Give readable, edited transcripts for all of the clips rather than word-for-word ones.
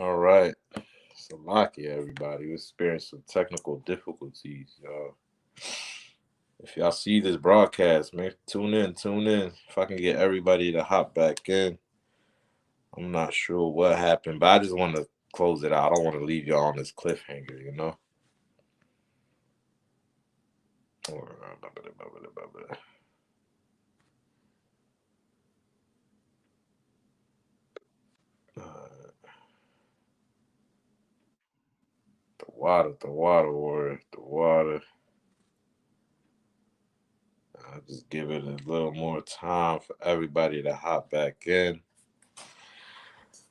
All right. Salaki, everybody. We experienced some technical difficulties, y'all. If y'all see this broadcast, man, tune in, tune in. If I can get everybody to hop back in. I'm not sure what happened, but I just want to close it out. I don't want to leave y'all on this cliffhanger, you know? The water. I'll just give it a little more time for everybody to hop back in.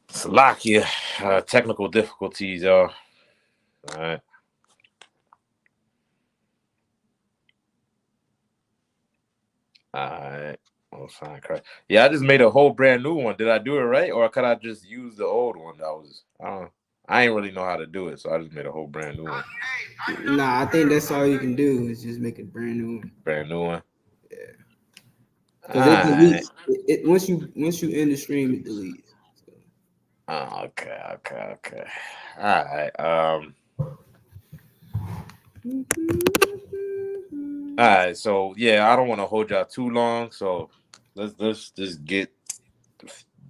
Salakia, technical difficulties, y'all. All right. Oh, sign Christ. Yeah, I just made a whole brand new one. Did I do it right, or could I just use the old one? I ain't really know how to do it, so I just made a whole brand new one. Nah, I think that's all you can do is just make a brand new one. Brand new one. Yeah. Because it deletes. Once you end the stream, it deletes. So. Oh, okay. All right. All right. So yeah, I don't want to hold y'all too long. So let's just get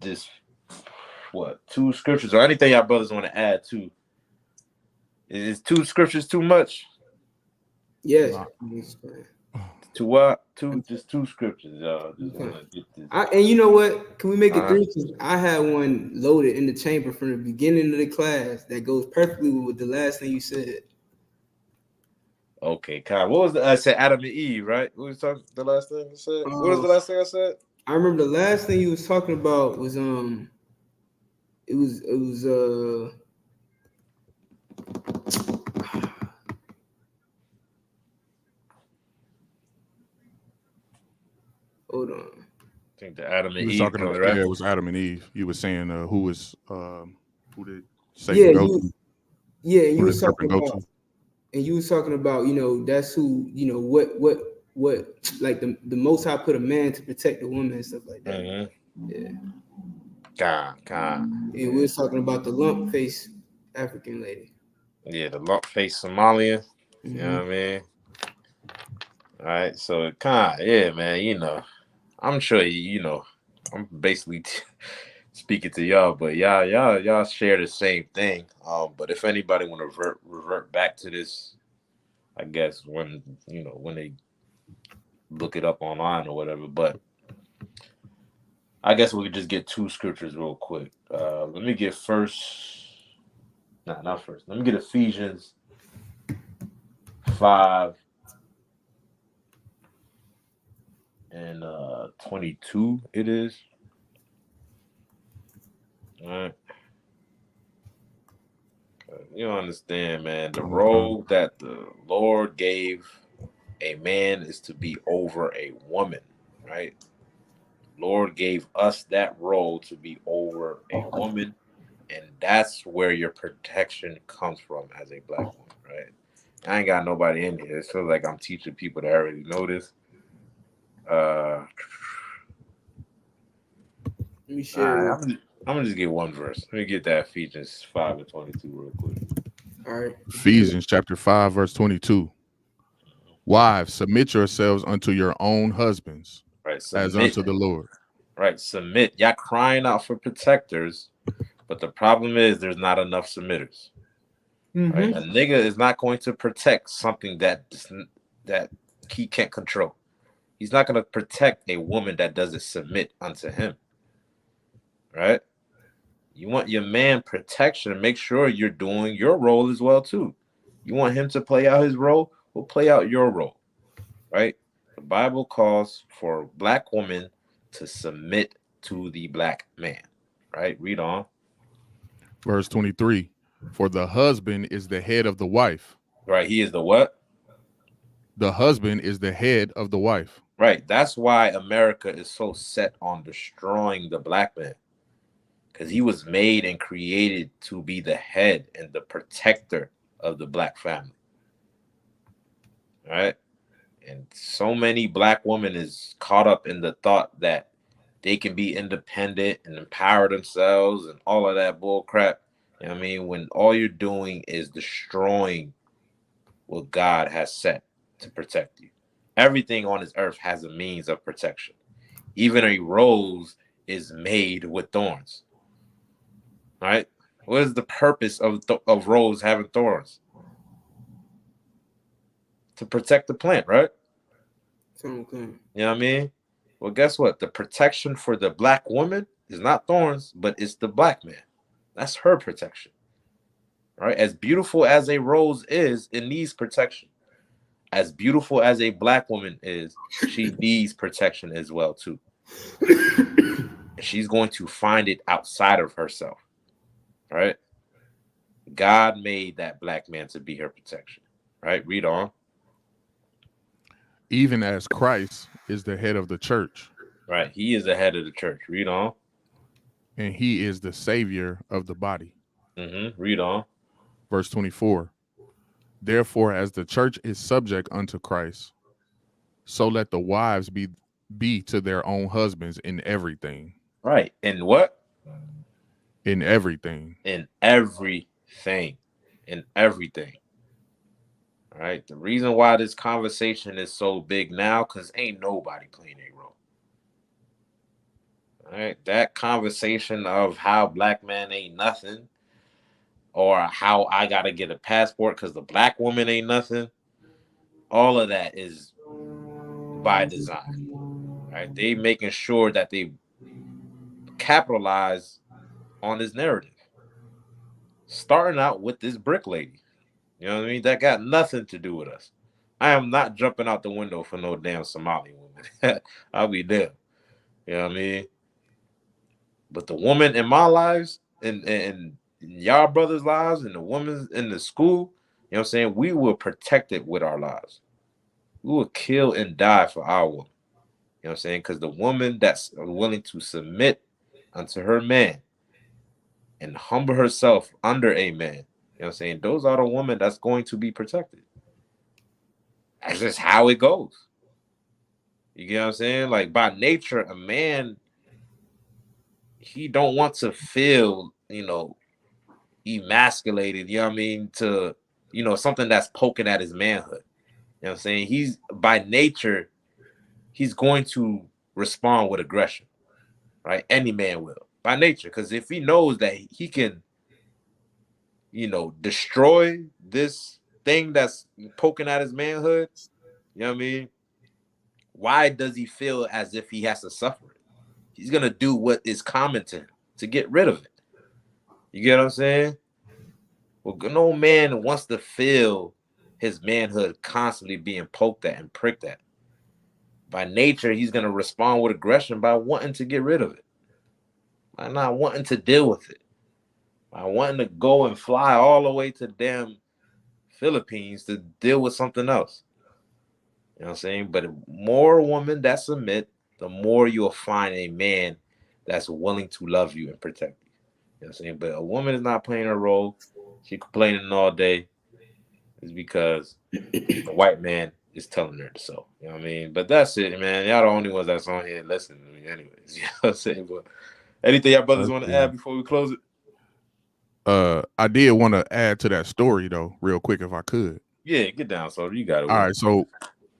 this. What, 2 scriptures or anything y'all brothers want to add to? Is 2 scriptures too much? Yeah. To what? Just 2 scriptures, y'all. Just want to get this. And you know what? Can we make it 3? Because I had one loaded in the chamber from the beginning of the class that goes perfectly with the last thing you said. Okay, Kyle. What was I said? Adam and Eve, right? What was talking? The last thing I said. What was the last thing I said? I remember the last thing you was talking about was It was hold on. I think the Adam and Eve. Talking about, right? Yeah, it was Adam and Eve. You were saying who did Satan go to? Yeah, and you was talking about, that's who, what like the Most High put a man to protect the woman and stuff like that. Mm-hmm. Yeah. God. And we was talking about the lump face African lady. Yeah, the lump face Somalian. Mm-hmm. You know what I mean? All right, so yeah, man. I'm sure I'm basically speaking to y'all, but y'all share the same thing. But if anybody want to revert back to this, I guess when they look it up online or whatever. But I guess we could just get 2 scriptures real quick. Let me get not first. Let me get Ephesians 5 and 22. It is. All right. You don't understand, man. The role that the Lord gave a man is to be over a woman, right? Lord gave us that role to be over a woman, and that's where your protection comes from as a black woman, right? I ain't got nobody in here. It feels like I'm teaching people that already know this. Let me share. I'm gonna just get one verse. Let me get that Ephesians 5 and 22 real quick. All right. Ephesians chapter 5, verse 22. Wives, submit yourselves unto your own husbands, right? As unto the Lord. Right, submit. Y'all crying out for protectors, but the problem is there's not enough submitters. Mm-hmm. Right? A nigga is not going to protect something that he can't control. He's not going to protect a woman that doesn't submit unto him. Right? You want your man protection, make sure you're doing your role as well too. You want him to play out his role, well, play out your role. Right? The Bible calls for black women to submit to the black man. Right? Read on. Verse 23. For the husband is the head of the wife. Right. He is the what? The husband is the head of the wife. Right. That's why America is so set on destroying the black man. Because he was made and created to be the head and the protector of the black family. Right? And so many black women is caught up in the thought that they can be independent and empower themselves and all of that bull crap. You know what I mean? When all you're doing is destroying what God has set to protect you. Everything on this earth has a means of protection. Even a rose is made with thorns. Right? What is the purpose of rose having thorns? To protect the plant, right? Okay. You know what I mean? Well, guess what? The protection for the black woman is not thorns, but it's the black man. That's her protection. Right? As beautiful as a rose is, it needs protection. As beautiful as a black woman is, she needs protection as well, too. And she's going to find it outside of herself. Right? God made that black man to be her protection. Right? Read on. Even as Christ is the head of the church. Right. He is the head of the church. Read on. And he is the savior of the body. Read on. Verse 24. Therefore, as the church is subject unto Christ, so let the wives be to their own husbands in everything. Right. In what? In everything. In everything. In everything. All right. The reason why this conversation is so big now, because ain't nobody playing a role. All right. That conversation of how black man ain't nothing, or how I gotta get a passport because the black woman ain't nothing, all of that is by design. Right? They making sure that they capitalize on this narrative. Starting out with this brick lady. You know what I mean? That got nothing to do with us. I am not jumping out the window for no damn Somali woman. I'll be damned. You know what I mean? But the woman in my lives and y'all brothers' lives and the women in the school, you know what I'm saying? We will protect it with our lives. We will kill and die for our woman. You know what I'm saying? Because the woman that's willing to submit unto her man and humble herself under a man, you know what I'm saying? Those are the women that's going to be protected. That's just how it goes. You get what I'm saying? Like, by nature, a man, he don't want to feel, emasculated, you know what I mean, to, something that's poking at his manhood. You know what I'm saying? He's, by nature, he's going to respond with aggression, right? Any man will, by nature, because if he knows that he can, destroy this thing that's poking at his manhood, you know what I mean? Why does he feel as if he has to suffer it? He's going to do what is common to him to get rid of it. You get what I'm saying? Well, no man wants to feel his manhood constantly being poked at and pricked at. By nature, he's going to respond with aggression by wanting to get rid of it, by not wanting to deal with it, by wanting to go and fly all the way to damn Philippines to deal with something else. You know what I'm saying? But the more women that submit, the more you'll find a man that's willing to love you and protect you. You know what I'm saying? But a woman is not playing her role. She complaining all day is because the white man is telling her so. You know what I mean? But that's it, man. Y'all the only ones that's on here listening to me anyways. You know what I'm saying? But anything y'all brothers want to add before we close it? I did want to add to that story though, real quick, if I could. Yeah, get down, so you got it. All right,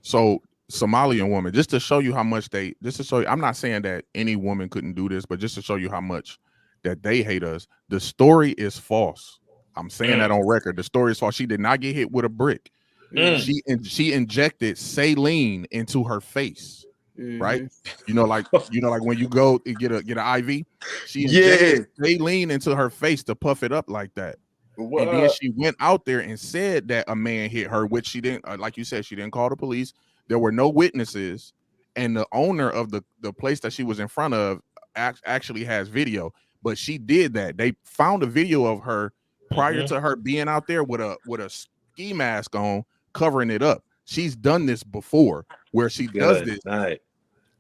so Somalian woman, just to show you how much I'm not saying that any woman couldn't do this, but just to show you how much that they hate us. The story is false. I'm saying that on record. The story is false. She did not get hit with a brick. She injected saline into her face. Right? Like when you go and get an IV, she injected saline into her face to puff it up like that. What? And then she went out there and said that a man hit her, which she didn't. Like you said, she didn't call the police. There were no witnesses, and the owner of the place that she was in front of actually has video. But she did that. They found a video of her prior to her being out there with a ski mask on, covering it up. She's done this before, where she does this. Right.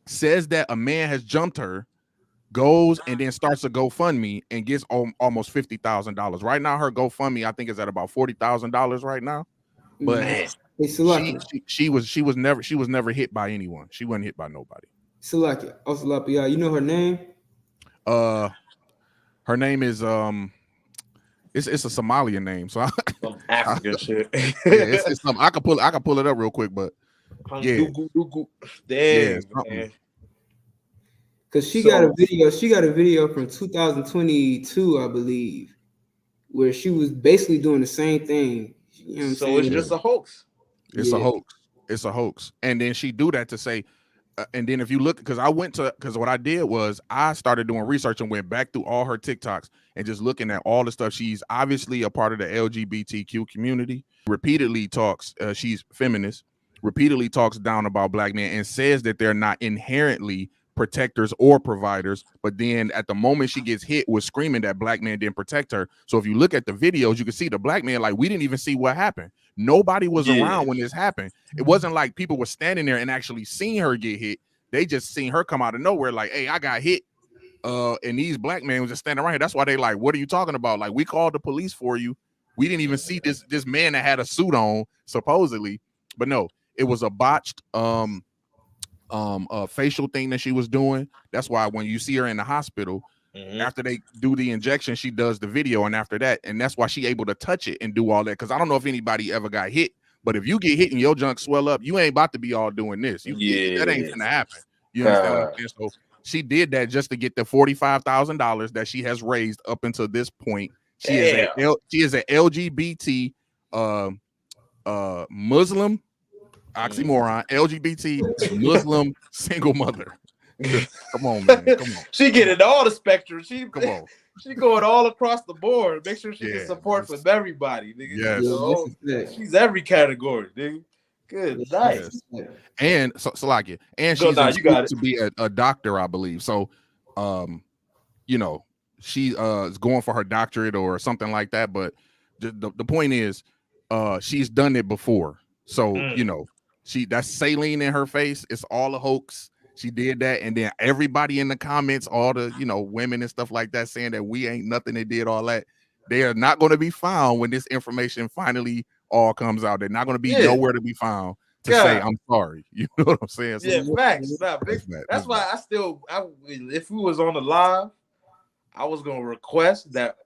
Says that a man has jumped her, goes and then starts a GoFundMe and gets almost $50,000. Right now, her GoFundMe, I think, is at about $40,000 right now. But she was never hit by anyone. She wasn't hit by nobody. You know her name? Her name is It's a Somalian name, so some African shit. Yeah, it's something. I can pull it up real quick, but yeah, damn, man. Because she got a video from 2022, I believe, where she was basically doing the same thing. You know what I'm saying? It's just a hoax. It's a hoax. It's a hoax. And then she do that to say, and then if you look, because what I did was I started doing research and went back through all her TikToks and just looking at all the stuff. She's obviously a part of the LGBTQ community. Repeatedly talks, she's feminist, repeatedly talks down about black men and says that they're not inherently protectors or providers, but then at the moment she gets hit was screaming that black man didn't protect her. So if you look at the videos, you can see the black man like, we didn't even see what happened. Nobody was around when this happened. It wasn't like people were standing there and actually seen her get hit. They just seen her come out of nowhere like, hey, I got hit. And these black men was just standing around here. That's why they like, what are you talking about? Like, we called the police for you. We didn't even see this man that had a suit on, supposedly. But no, it was a botched facial thing that she was doing. That's why when you see her in the hospital, after they do the injection, she does the video, and after that, and that's why she able to touch it and do all that. Because I don't know if anybody ever got hit, but if you get hit and your junk swell up, you ain't about to be all doing this. That ain't gonna happen. You understand what I'm saying? So she did that just to get the $45,000 that she has raised up until this point. She is a LGBT Muslim oxymoron, LGBT Muslim single mother. Come on, man. Come on. She getting all the spectrum. She going all across the board. Make sure she gets support from everybody, nigga. Yes. She's every category, nigga. Good night. Yes. And so like it. And she's to be a doctor, I believe. So you know, she is going for her doctorate or something like that. But the point is, she's done it before. So you know, that's saline in her face. It's all a hoax. She did that, and then everybody in the comments, all the women and stuff like that, saying that we ain't nothing that did all that. They are not going to be found when this information finally all comes out. They're not going to be nowhere to be found to say I'm sorry. You know what I'm saying? So, facts. That's why if we was on the live, I was going to request that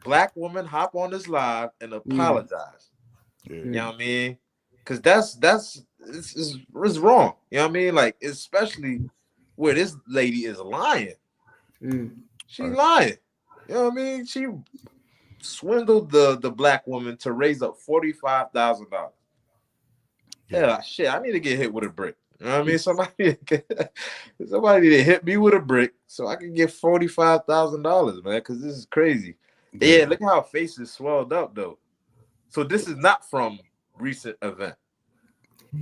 black woman hop on this live and apologize. You know what I mean? Because it's wrong. You know what I mean? Like, especially where this lady is lying. She lying. You know what I mean? She swindled the black woman to raise up $45,000. Yeah, shit. I need to get hit with a brick. You know what I mean? Somebody need to hit me with a brick so I can get $45,000, man. Because this is crazy. Yeah, look how her face is swelled up though. So this is not from recent event.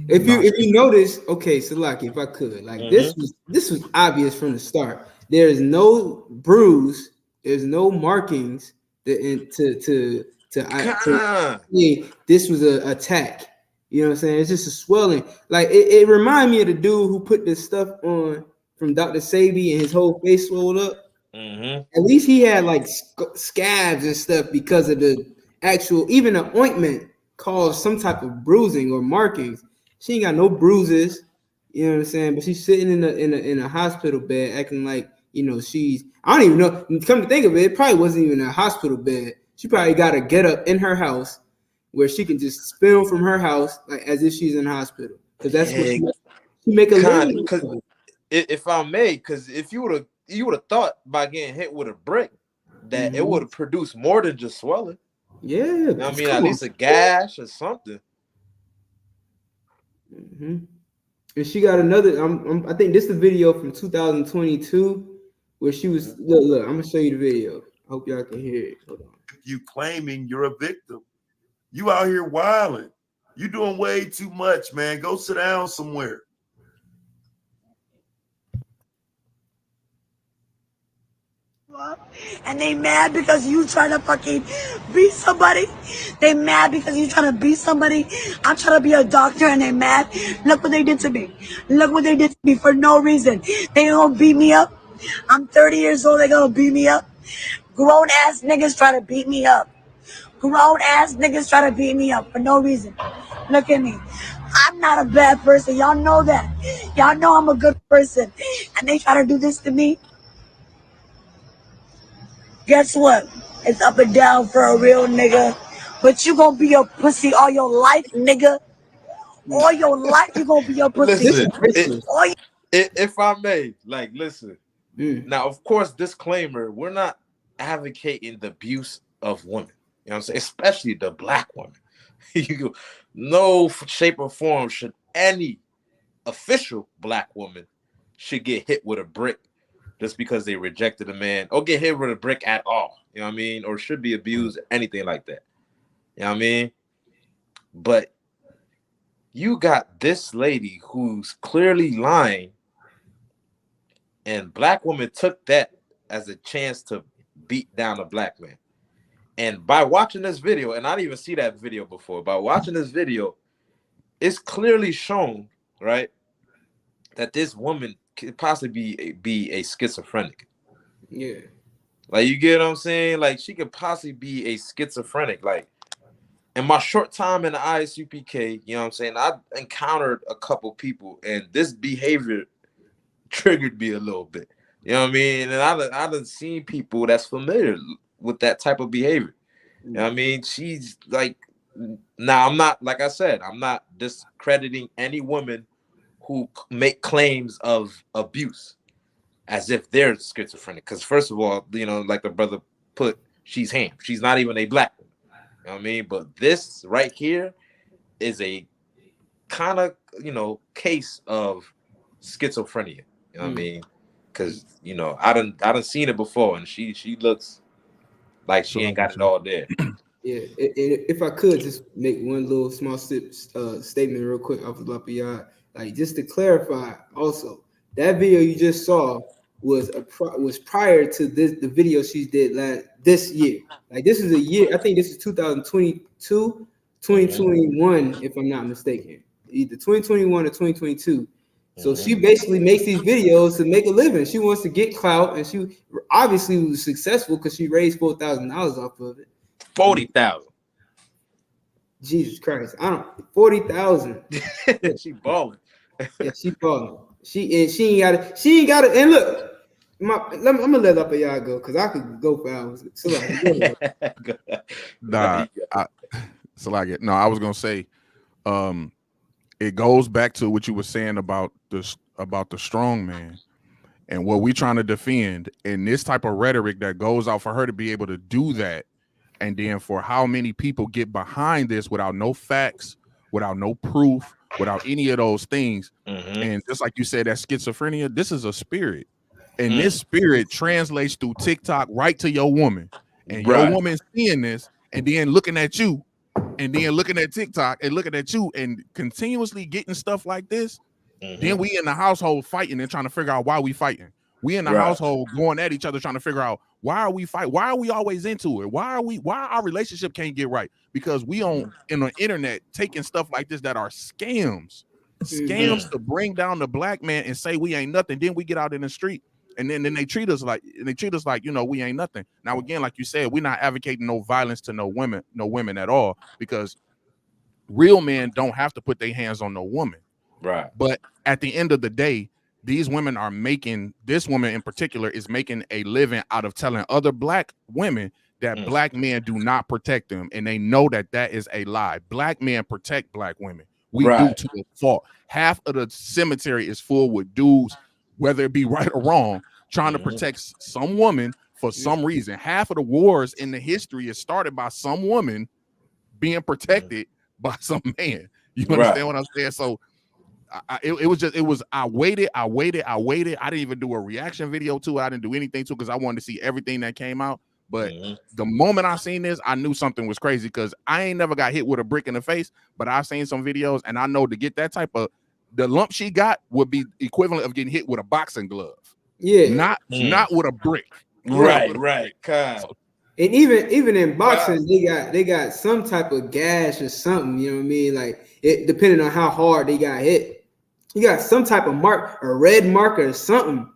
If you notice, okay, so like if I could, like this was obvious from the start. There is no bruise, there's no markings to this was an attack. You know what I'm saying? It's just a swelling. Like it reminded me of the dude who put this stuff on from Dr. Sabi and his whole face swelled up. At least he had like scabs and stuff because of the actual, even the ointment caused some type of bruising or markings. She ain't got no bruises, you know what I'm saying? But she's sitting in a hospital bed acting like, she's, I don't even know. Come to think of it, it probably wasn't even a hospital bed. She probably got to get up in her house where she can just film from her house like as if she's in the hospital. Because that's what she make a living. If I may, because if you would have thought by getting hit with a brick that it would have produced more than just swelling. Yeah, you know I mean, at least a gash or something. And she got another. I think this is the video from 2022 where she was. Look, I'm gonna show you the video. I hope y'all can hear it. Hold on. You claiming you're a victim? You out here wilding. You doing way too much, man. Go sit down somewhere. And they mad because you trying to fucking beat somebody. They mad because you trying to beat somebody. I'm trying to be a doctor and they mad. Look what they did to me. Look what they did to me for no reason. They gonna beat me up. I'm 30 years old. They gonna beat me up. Grown ass niggas try to beat me up. Grown ass niggas try to beat me up for no reason. Look at me. I'm not a bad person. Y'all know that. Y'all know I'm a good person. And they try to do this to me. Guess what? It's up and down for a real nigga. But you gonna be a pussy all your life, nigga. All your life you gonna be a pussy. This is Listen, Christmas. if I may, like, listen. Mm. Now, of course, disclaimer: we're not advocating the abuse of women. You know what I'm saying? Especially the black woman. No shape or form should any official black woman should get hit with a brick just because they rejected a man, or get hit with a brick at all. You know what I mean? Or should be abused, anything like that. You know what I mean? But you got this lady who's clearly lying, and black woman took that as a chance to beat down a black man. And by watching this video, and I didn't even see that video before, by watching this video, it's clearly shown, right, that this woman could possibly be a schizophrenic. Yeah. Like, you get what I'm saying? Like, she could possibly be a schizophrenic. Like, in my short time in the I.S.U.P.K, you know what I'm saying, I encountered a couple people, and this behavior triggered me a little bit. You know what I mean? And I done seen people that's familiar with that type of behavior. You know what I mean? She's like, now I'm not, like I said, I'm not discrediting any woman who make claims of abuse as if they're schizophrenic. Because first of all, you know, like the brother put, she's ham. She's not even a black woman. You know what I mean? But this right here is a kind of, you know, case of schizophrenia. You know what I mean? Because, you know, I done seen it before, and she looks like she ain't got it all there. Yeah, if I could just make one little small statement real quick off of Lapiyad, like just to clarify, also that video you just saw was prior to the video she did this year. Like, this is a year, I think this is 2022, 2021, if I'm not mistaken, either 2021 or 2022. So she basically makes these videos to make a living. She wants to get clout, and she obviously was successful because she raised $4,000 off of it. 40,000. Jesus Christ! 40,000. She balling. Yeah, she balling. She ain't got it. And look, I'm gonna let up y'all go because I could go for hours. So like, no, I was gonna say, it goes back to what you were saying about the strong man and what we trying to defend, and this type of rhetoric that goes out for her to be able to do that. And then for how many people get behind this without no facts, without no proof, without any of those things. And just like you said, that schizophrenia, this is a spirit. And this spirit translates through TikTok right to your woman. And your woman seeing this and then looking at you and then looking at TikTok and looking at you and continuously getting stuff like this. Then we in the household fighting and trying to figure out why we fighting. We in the household going at each other trying to figure out why are we fighting? Why are we always into it? Why our relationship can't get right? Because we on in the internet taking stuff like this that are scams to bring down the black man and say we ain't nothing. Then we get out in the street and then they treat us like you know, we ain't nothing. Now again, like you said, we're not advocating no violence to no women at all, because real men don't have to put their hands on no woman. Right. But at the end of the day, these women are making, this woman in particular is making a living out of telling other black women that black men do not protect them. And they know that that is a lie. Black men protect black women. We do to a fault. Half of the cemetery is full with dudes, whether it be right or wrong, trying to protect some woman for some reason. Half of the wars in the history is started by some woman being protected by some man. You understand what I'm saying? So I waited. I didn't even do a reaction video to it. I didn't do anything to it because I wanted to see everything that came out. But the moment I seen this, I knew something was crazy, because I ain't never got hit with a brick in the face, but I've seen some videos and I know to get that type of, the lump she got would be equivalent of getting hit with a boxing glove. Yeah. Not with a brick. Right. So, and even in boxing, they got some type of gash or something, you know what I mean? Like, it depending on how hard they got hit. You got some type of mark, a red marker or something.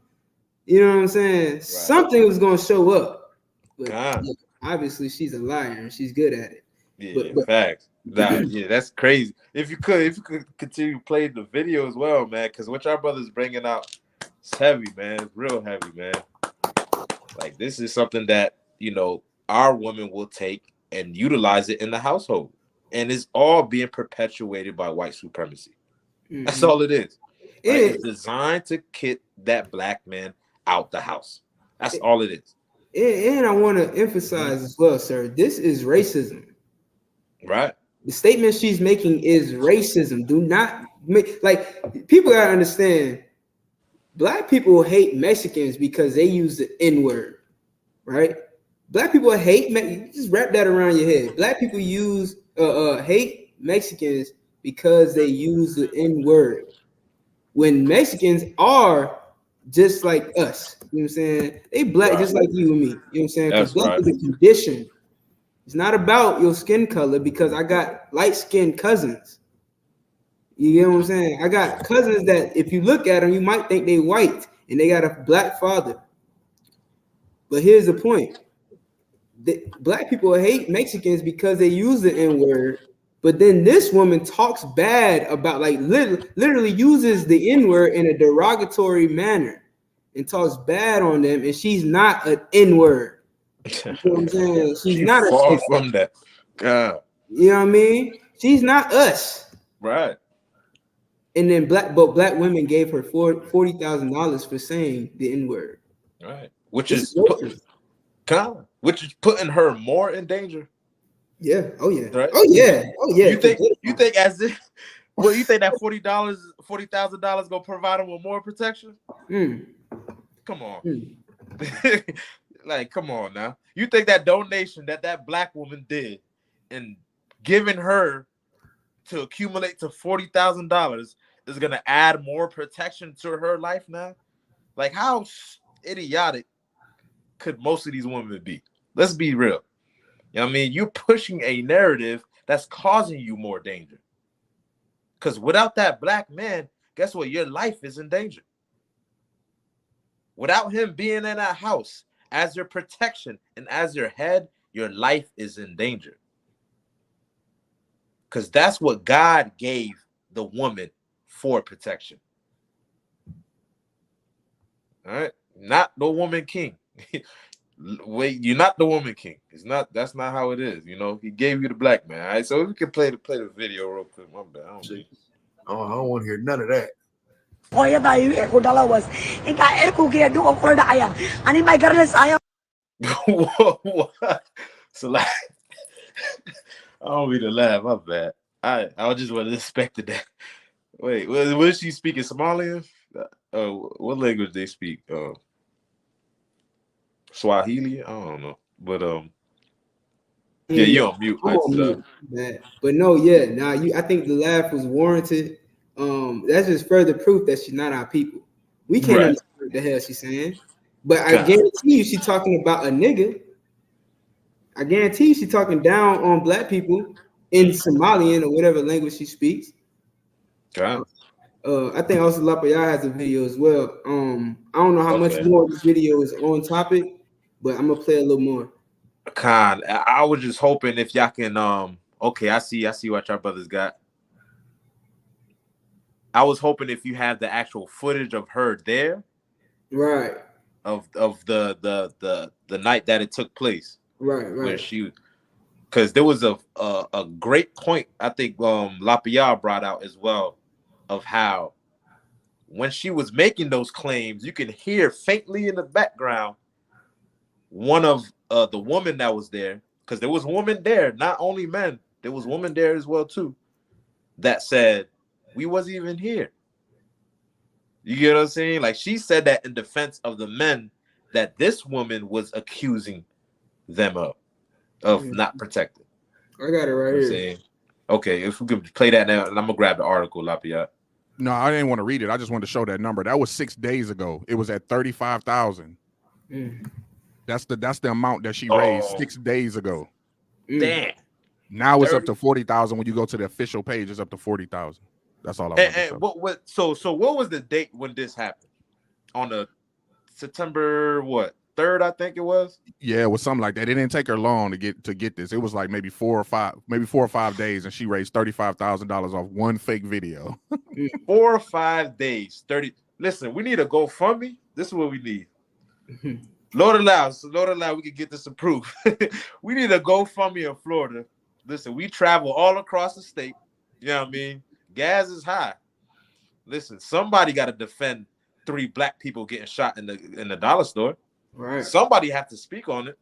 You know what I'm saying? Right. Something was gonna show up. But obviously she's a liar and she's good at it. Yeah, but facts. Yeah, that's crazy. If you could continue playing the video as well, man, because what y'all brothers bringing out is heavy, man. It's real heavy, man. Like, this is something that, you know, our women will take and utilize it in the household. And it's all being perpetuated by white supremacy. That's all it is. Right? It's designed to kick that black man out the house. That's all it is. And I want to emphasize as well, sir, this is racism. Right. The statement she's making is racism. Do not make, like, people gotta understand, black people hate Mexicans because they use the N-word, right? Black people hate, just wrap that around your head. Black people hate Mexicans because they use the N-word. When Mexicans are just like us, you know what I'm saying? They black just like you and me, you know what I'm saying? Because black is a condition. It's not about your skin color, because I got light-skinned cousins. You get what I'm saying? I got cousins that if you look at them, you might think they white and they got a black father. But here's the point. Black people hate Mexicans because they use the N-word, but then this woman talks bad about, like, literally uses the N-word in a derogatory manner and talks bad on them, and she's not an N-word. You know what I'm saying? She's not far from that. God. You know what I mean? She's not us. Right. And then black women gave her $40,000 for saying the N-word. Right. Which is putting her more in danger. Yeah. Oh yeah. Right? Oh yeah. Oh yeah. You think as if you think that $40,000 gonna provide them with more protection? Come on. Like, come on now. You think that donation that black woman did and giving her to accumulate to $40,000 is gonna add more protection to her life now? Like, how idiotic could most of these women be? Let's be real. You know what I mean? You're pushing a narrative that's causing you more danger. Because without that black man, guess what? Your life is in danger. Without him being in that house as your protection and as your head, your life is in danger. Because that's what God gave the woman for protection. All right? Not the woman king. Wait, you're not the woman king. It's not. That's not how it is. You know, he gave you the black man. All right, so we can play the video real quick. My bad. I don't want to hear none of that. Oya tayo $1 Ika kaya doon ko na ayam. Ani may garnes ayam. What? So like, I don't mean to laugh. My bad. I just wasn't expecting that. Wait, was she speaking Somalian? What language they speak? Swahili? I don't know, but yeah, you're on mute. But no, yeah, I think the laugh was warranted. That's just further proof that she's not our people. We can't understand what the hell she's saying. But I guarantee you, she's talking about a nigga. I guarantee you, she's talking down on black people in Somalian or whatever language she speaks. I think also YAHANNA has a video as well. I don't know how much more of this video is on topic, but I'm gonna play a little more. I was just hoping if y'all can okay, I see what y'all brothers got. I was hoping if you have the actual footage of her there, right? Of the night that it took place, right? Where she, because there was a great point I think YAHANNA brought out as well, of how when she was making those claims, you can hear faintly in the background one of the woman that was there, because there was women there, not only men, there was women there as well too, that said we wasn't even here. You get what I'm saying? Like, she said that in defense of the men that this woman was accusing them of not protecting. I got it right here. Saying, okay, if we could play that now, and I'm gonna grab the article, Lapia. No, I didn't want to read it. I just wanted to show that number. That was 6 days ago. It was at 35,000. That's the amount that she raised 6 days ago. Damn. Now it's up to 40,000. When you go to the official page, it's up to 40,000. That's all I want to show. So what was the date when this happened? On the September 3rd, I think it was. Yeah, it was something like that. It didn't take her long to get this. It was like maybe 4 or 5 days, and she raised $35,000 off one fake video. 4 or 5 days, 30. Listen, we need a GoFundMe. This is what we need. Lord allows, we can get this approved. We need a GoFundMe in Florida. Listen, we travel all across the state. You know what I mean? Gas is high. Listen, somebody got to defend 3 black people getting shot in the dollar store. Right. Somebody have to speak on it.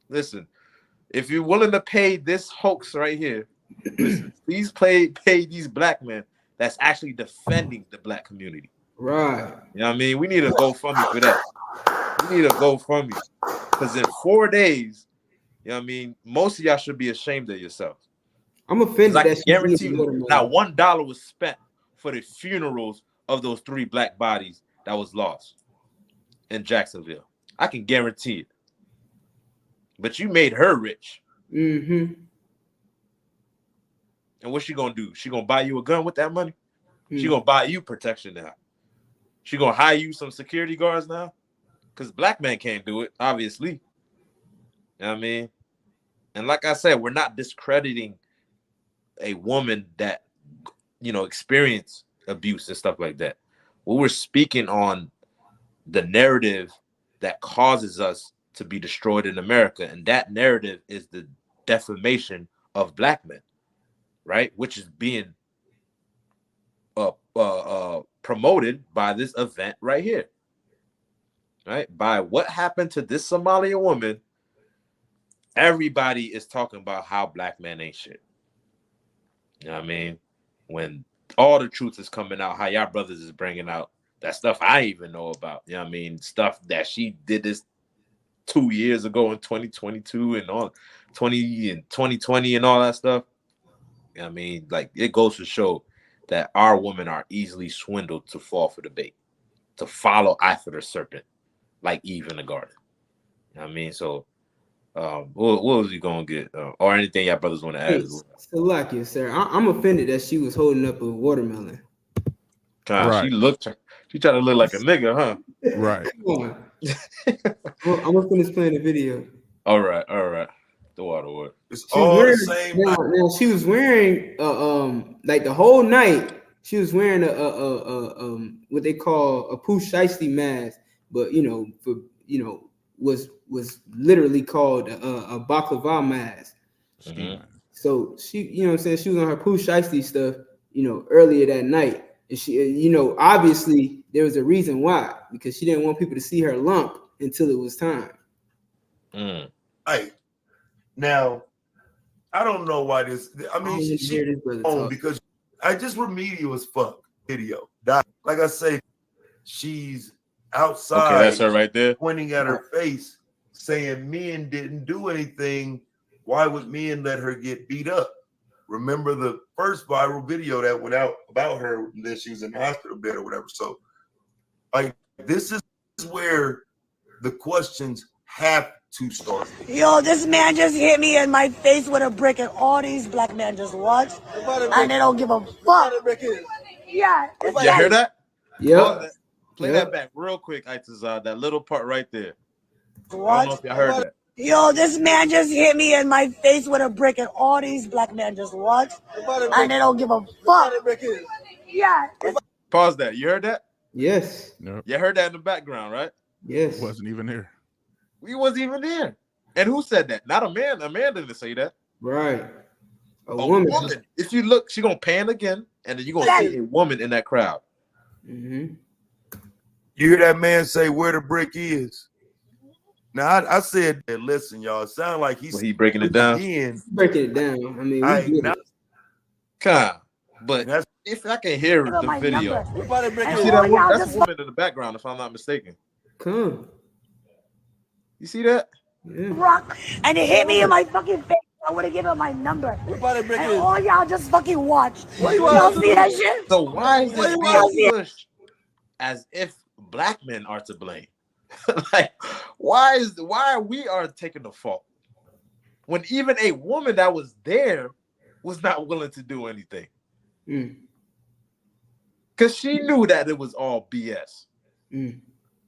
Listen, if you're willing to pay this hoax right here, listen, please pay these black men that's actually defending the black community. Right. You know what I mean? We need a GoFundMe for that. We need a GoFundMe. Because in 4 days, you know what I mean, most of y'all should be ashamed of yourselves. I'm offended I that can guarantee you not $1 was spent for the funerals of those 3 black bodies that was lost in Jacksonville. I can guarantee it. But you made her rich. Mm-hmm. And what's she gonna do? She gonna buy you a gun with that money? She gonna buy you protection now. She gonna hire you some security guards now? Because black men can't do it, obviously. You know what I mean? And like I said, we're not discrediting a woman that, you know, experienced abuse and stuff like that. Well, we're speaking on the narrative that causes us to be destroyed in America. And that narrative is the defamation of black men, right? Which is being promoted by this event right here, right? By what happened to this Somalian woman, everybody is talking about how black men ain't shit. You know what I mean? When all the truth is coming out, how y'all brothers is bringing out that stuff I even know about. You know what I mean? Stuff that she did this 2 years ago in 2022 and all 2020 and all that stuff. You know what I mean? Like, it goes to show that our women are easily swindled to fall for the bait, to follow after the serpent, like Eve in the garden. You know what I mean? So, what was you gonna get, or anything y'all brothers want to add? So like you, sir, I'm offended that she was holding up a watermelon. God, Right. she tried to look like a nigga, huh? Right. I'm gonna finish playing the video. All right. The water. It's all the same. Now she was wearing like the whole night she was wearing a what they call a poo shiesty mask, but was literally called a baklava mask. Mm-hmm. So she, you know what I'm saying, she was on her poo shiesty stuff, earlier that night. And she, obviously there was a reason why, because she didn't want people to see her lump until it was time. Hey, now I don't know why this. I mean, because I just remedial as fuck video. Like I say, she's outside. Okay, that's her right there, pointing at her face, saying men didn't do anything. Why would men let her get beat up? Remember the first viral video that went out about her that she was in the hospital bed or whatever. So, like, this is where the questions have to start. Yo, this man just hit me in my face with a brick, and all these black men just watch, and they don't give a fuck. Yeah. You hear that? Yeah. Play that back real quick, Itazad. That little part right there. What? I don't know if y'all heard that. Yo, this man just hit me in my face with a brick, and all these black men just watch, and they don't give a fuck. Yeah. Pause that. You heard that? Yes. Yep. You heard that in the background, right? Yes. Wasn't even there. We wasn't even there. And who said that? Not a man. A man didn't say that. Right. A woman. If you look, she's gonna pan again, and then you're gonna see a woman in that crowd. Mm-hmm. You hear that man say where the brick is? Now I said that. Listen, y'all. It sounds like he's breaking it down. Breaking it down. I mean, but if I can hear the video, you see that woman? That's a woman in the background, if I'm not mistaken. Come. You see that? Yeah. Rock, and it hit me in my fucking face. I would have given him my number. And all y'all just fucking watch. Y'all see that shit? So why is this being pushed as if black men are to blame? Like, why we are taking the fault when even a woman that was there was not willing to do anything? Because she knew that it was all BS.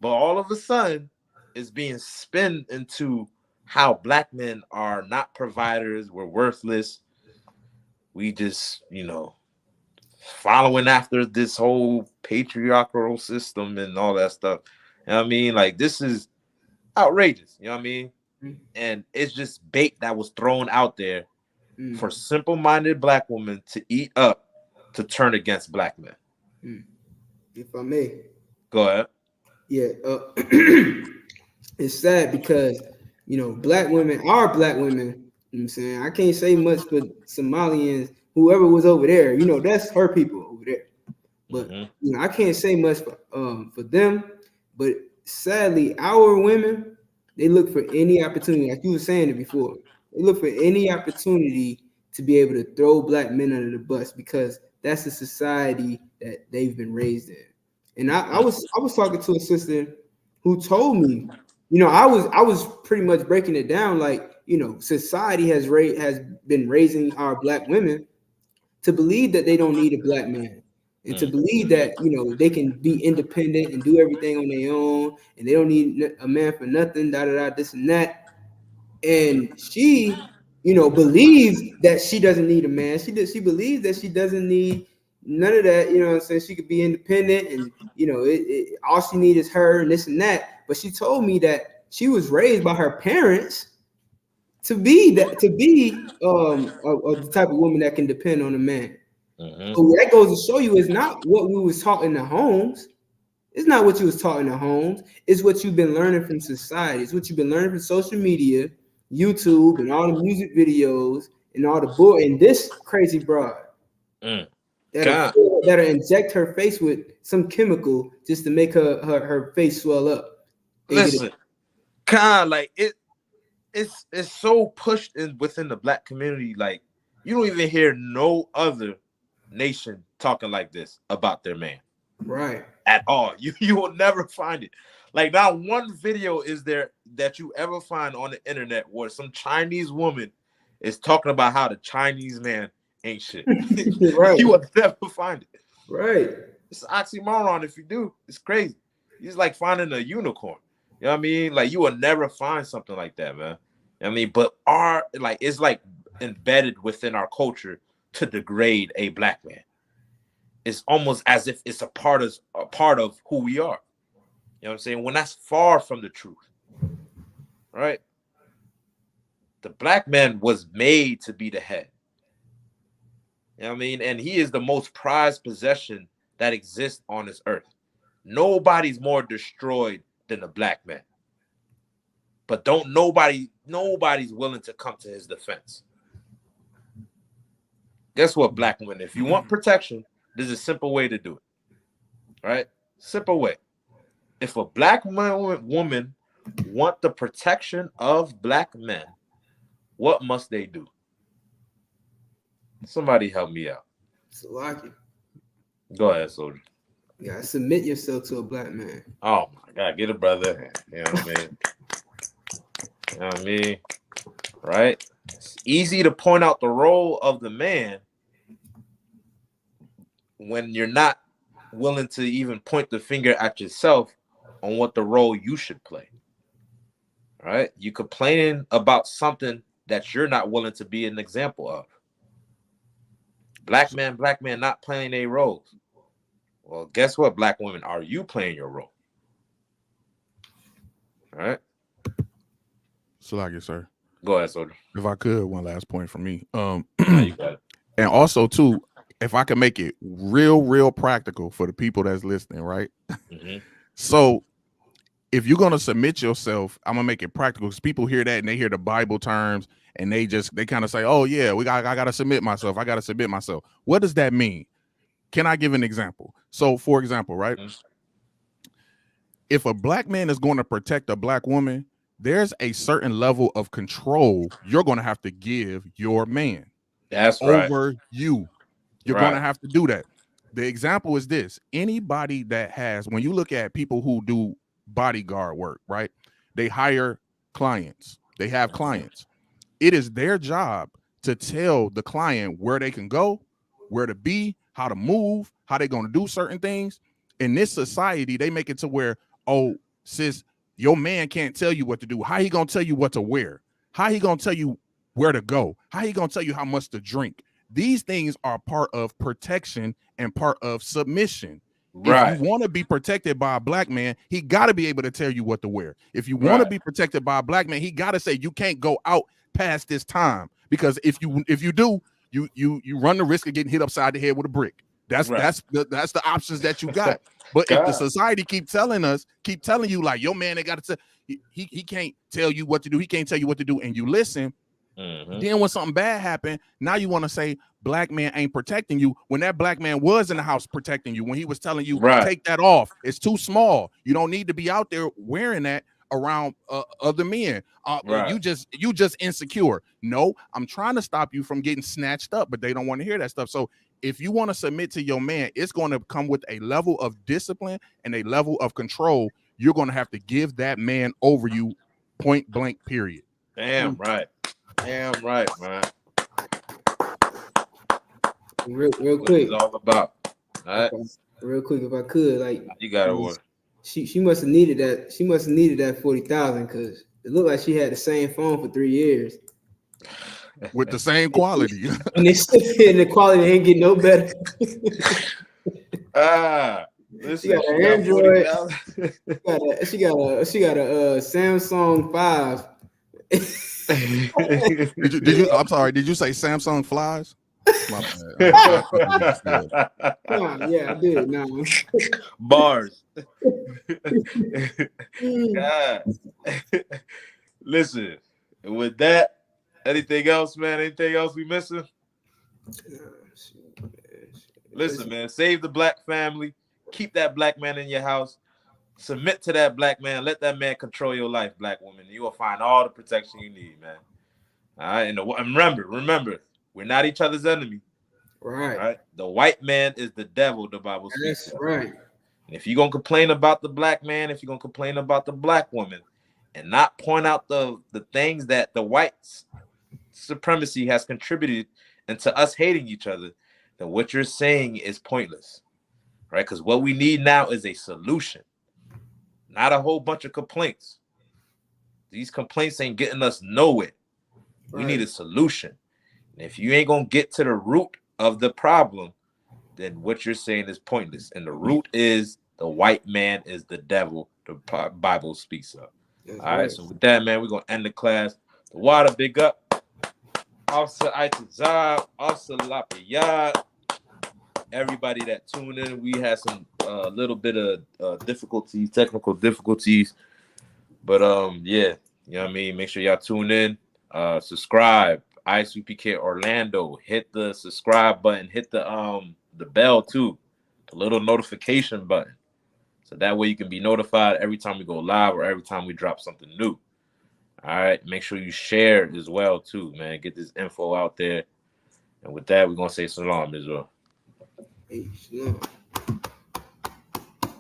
But all of a sudden, it's being spun into how black men are not providers, we're worthless. We just, following after this whole patriarchal system and all that stuff. You know what I mean? Like, this is outrageous. You know what I mean? Mm. And it's just bait that was thrown out there Mm. for simple-minded black women to eat up to turn against black men. Mm. If I may. Go ahead. Yeah. It's sad because, you know, black women are black women. You know what I'm saying? I can't say much for Somalians, whoever was over there. You know, that's her people over there. But you know, I can't say much for them. But sadly, our women, they look for any opportunity, like you were saying it before. They look for any opportunity to be able to throw black men under the bus because that's the society that they've been raised in. And I was talking to a sister who told me, you know, I was pretty much breaking it down like, you know, society has been raising our black women to believe that they don't need a black man and to believe that, you know, they can be independent and do everything on their own and they don't need a man for nothing, this and that. And she, you know, believes that she doesn't need a man. She believes that she doesn't need none of that. You know what I'm saying? She could be independent and, you know, all she needs is her and this and that. But she told me that she was raised by her parents to be the type of woman that can depend on a man. So that goes to show you it's not what we was taught in the homes. It's not what you was taught in the homes. It's what you've been learning from society. It's what you've been learning from social media, YouTube, and all the music videos and all the bull and this crazy broad that'll inject her face with some chemical just to make her face swell up. Listen, kind of like it's so pushed within the black community. Like you don't even hear no other nation talking like this about their man, right? At all. You will never find it. Like not one video is there that you ever find on the internet where some Chinese woman is talking about how the Chinese man ain't shit. Right. You will never find it. Right. It's an oxymoron if you do. It's crazy. It's like finding a unicorn. You know what I mean? Like you will never find something like that, man. I mean, but it's like embedded within our culture to degrade a black man. It's almost as if it's a part of who we are. You know what I'm saying? When that's far from the truth. Right? The black man was made to be the head. You know what I mean? And he is the most prized possession that exists on this earth. Nobody's more destroyed than the black man. But nobody's willing to come to his defense. Guess what, black women? If you want protection, there's a simple way to do it. Right? Simple way. If a black woman want the protection of black men, what must they do? Somebody help me out. Salaki. Go ahead, soldier. Yeah, submit yourself to a black man. Oh my God, get a brother. You know what I mean? You know what I mean? Right? It's easy to point out the role of the man when you're not willing to even point the finger at yourself on what the role you should play. Right? You complaining about something that you're not willing to be an example of. Black man not playing their roles. Well, guess what, black women? Are you playing your role? All right. So like it, sir. Go ahead, soldier. If I could, one last point from me. You got it. And also too, if I can make it real practical for the people that's listening, right? So if you're gonna submit yourself, I'm gonna make it practical because people hear that and they hear the Bible terms and they kind of say, oh yeah, I gotta submit myself. I gotta submit myself. What does that mean? Can I give an example? So for example, right? If a black man is going to protect a black woman, there's a certain level of control you're going to have to give your man. That's right. Over you. You're going to have to do that. The example is this. Anybody that has, when you look at people who do bodyguard work, right? They hire clients. They have clients. It is their job to tell the client where they can go, where to be, how to move, how they're going to do certain things. In this society, they make it to where, oh, sis, your man can't tell you what to do. How he going to tell you what to wear? How he going to tell you where to go? How he going to tell you how much to drink? These things are part of protection and part of submission. If you want to be protected by a black man, he got to be able to tell you what to wear. If you want to be protected by a black man, he got to say you can't go out past this time, because if you do, you run the risk of getting hit upside the head with a brick. That's the options that you got. But if the society keep telling you like, your man, they got to he can't tell you what to do, he can't tell you what to do, and you listen. Then when something bad happened, now you want to say black man ain't protecting you, when that black man was in the house protecting you, when he was telling you take that off, it's too small, you don't need to be out there wearing that around other men. You just insecure. No, I'm trying to stop you from getting snatched up, but they don't want to hear that stuff. So if you want to submit to your man, it's going to come with a level of discipline and a level of control. You're going to have to give that man over you, point blank, period. Damn right, man. Real quick. What it's all about. All right. Real quick, if I could, like, you got it. She must have needed that. She must have needed that 40,000, because it looked like she had the same phone for 3 years with the same quality, and the quality ain't getting no better. Listen, she got an Android. She got a Samsung 5. did you? I'm sorry. Did you say Samsung flies? My bad. Yeah, I did. No. Bars. God. Listen, with that, anything else, man? Anything else we missing? Listen, man, save the black family. Keep that black man in your house. Submit to that black man. Let that man control your life, black woman. You will find all the protection you need, man. All right, and remember, we're not each other's enemy. Right. The white man is the devil, the Bible speaks. That's right. And if you're gonna complain about the black man, if you're gonna complain about the black woman, and not point out the things that the white supremacy has contributed into us hating each other, then what you're saying is pointless. Right? Because what we need now is a solution, not a whole bunch of complaints. These complaints ain't getting us nowhere. We need a solution. And if you ain't gonna get to the root of the problem, then what you're saying is pointless. And the root is the white man is the devil, the Bible speaks of. All right, so with that, man, we're gonna end the class. The water, big up. Officer I.S.U.P.K, Officer Lapiyat, everybody that tuned in. We had some little bit of technical difficulties, but yeah, you know what I mean. Make sure y'all tune in, subscribe. I.S.U.P.K Orlando, hit the subscribe button, hit the bell too, the little notification button, so that way you can be notified every time we go live or every time we drop something new. All right, make sure you share as well too, man. Get this info out there. And with that, we're gonna say shalom, Israel. Hey, shalom.